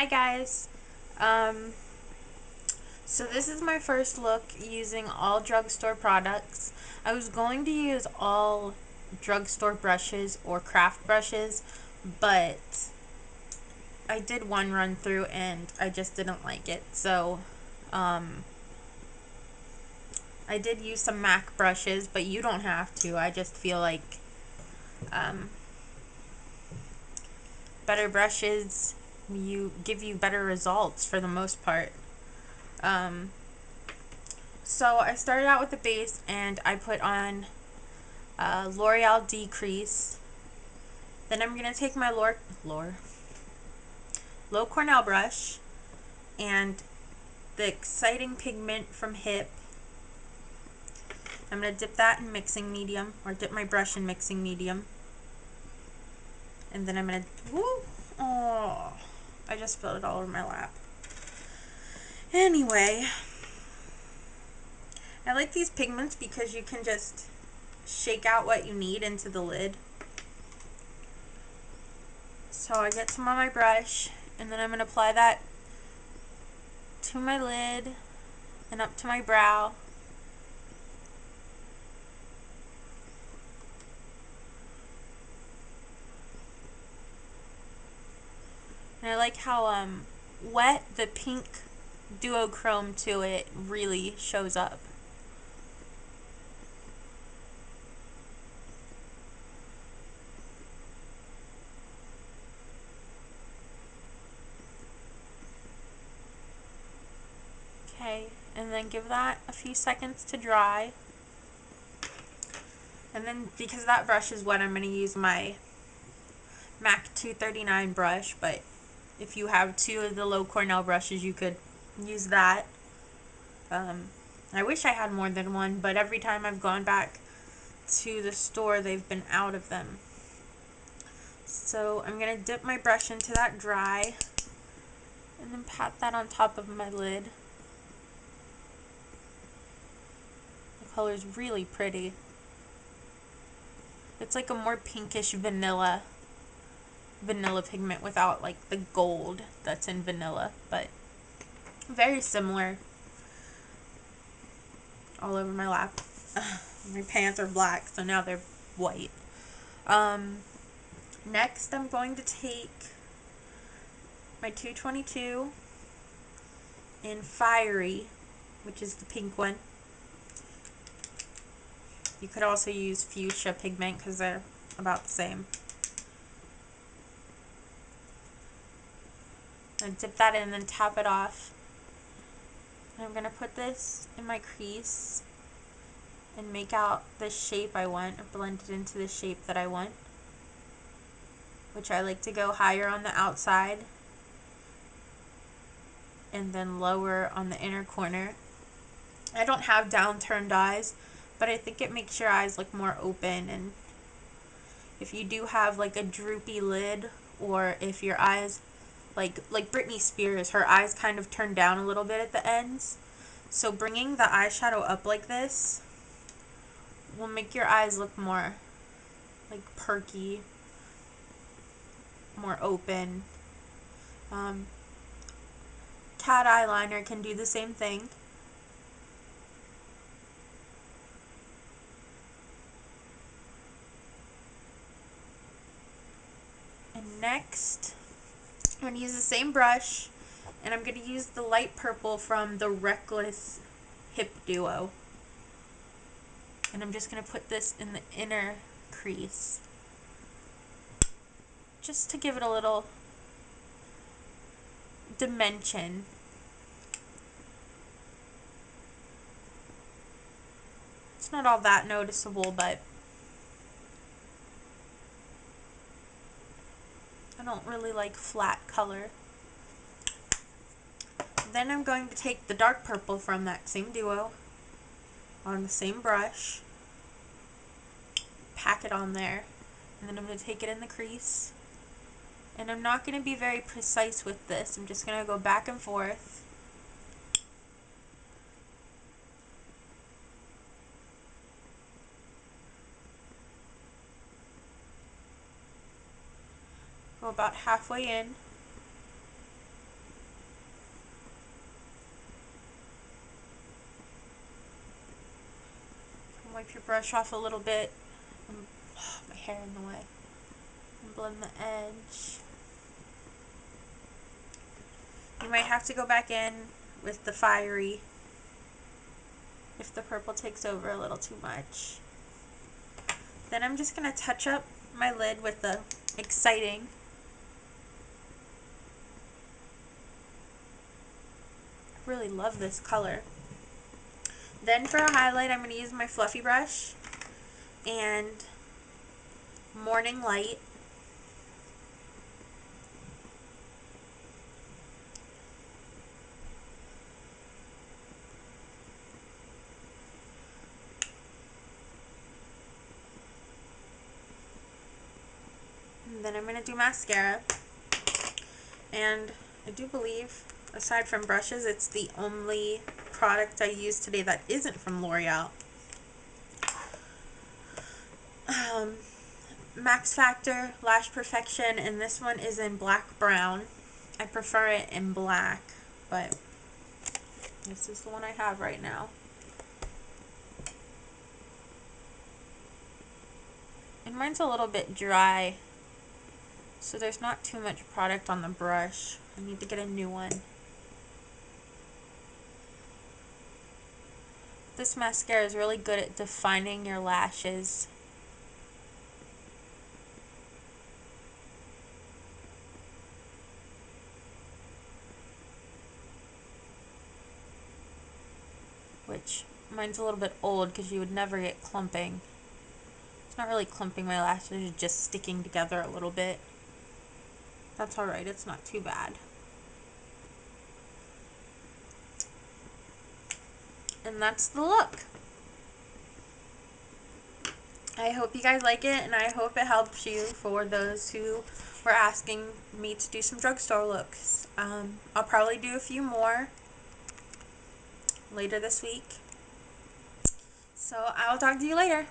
Hi guys. Um, so this is my first look using all drugstore products. I was going to use all drugstore brushes or craft brushes, but I did one run through and I just didn't like it. So I did use some MAC brushes, but you don't have to. I just feel like um, better brushes give you better results for the most part. Um, So I started out with the base and I put on L'Oreal Decrease. Then I'm going to take my Low Cornell brush and the Exciting Pigment from Hip. I'm going to dip that in mixing medium, or dip my brush in mixing medium. And then I'm going to, oh, I just spilled it all over my lap. Anyway, I like these pigments because you can just shake out what you need into the lid. So I get some on my brush, and then I'm going to apply that to my lid and up to my brow. And I like how wet the pink duochrome to it really shows up. Okay, and then give that a few seconds to dry. And then because that brush is wet, I'm going to use my MAC 239 brush, but if you have two of the Low Cornell brushes, you could use that. I wish I had more than one, but every time I've gone back to the store, they've been out of them. So I'm going to dip my brush into that dry and then pat that on top of my lid. The color is really pretty. It's like a more pinkish vanilla pigment without like the gold that's in vanilla, but very similar. All over my lap. My pants are black, so now they're white. Next I'm going to take my 222 in Fiery, which is the pink one. You could also use fuchsia pigment because they're about the same. And dip that in and then tap it off. And I'm going to put this in my crease and make out the shape I want, or blend it into the shape that I want, which I like to go higher on the outside and then lower on the inner corner. I don't have downturned eyes, but I think it makes your eyes look more open, and if you do have like a droopy lid, or if your eyes like Britney Spears, her eyes kind of turn down a little bit at the ends. So bringing the eyeshadow up like this will make your eyes look more like perky, more open. Cat eyeliner can do the same thing. And next, I'm going to use the same brush, and I'm going to use the light purple from the Reckless Hip Duo. And I'm just going to put this in the inner crease, just to give it a little dimension. It's not all that noticeable, but I don't really like flat color. Then I'm going to take the dark purple from that same duo on the same brush, pack it on there, and then I'm going to take it in the crease. And I'm not going to be very precise with this. I'm just going to go back and forth. Go about halfway in. wipe your brush off a little bit. My hair in the way. And blend the edge. You might have to go back in with the fiery if the purple takes over a little too much. Then I'm just going to touch up my lid with the Exciting. I really love this color. Then for a highlight, I'm going to use my fluffy brush and Morning Light. And then I'm going to do mascara. And I do believe, aside from brushes, it's the only product I use today that isn't from L'Oreal. Max Factor Lash Perfection, and this one is in black brown. I prefer it in black, but this is the one I have right now. And mine's a little bit dry, so there's not too much product on the brush. I need to get a new one. This mascara is really good at defining your lashes. Which, mine's a little bit old because you would never get clumping. It's not really clumping my lashes, it's just sticking together a little bit. That's alright, it's not too bad. And that's the look. I hope you guys like it, and I hope it helps you for those who were asking me to do some drugstore looks. I'll probably do a few more later this week. So I'll talk to you later.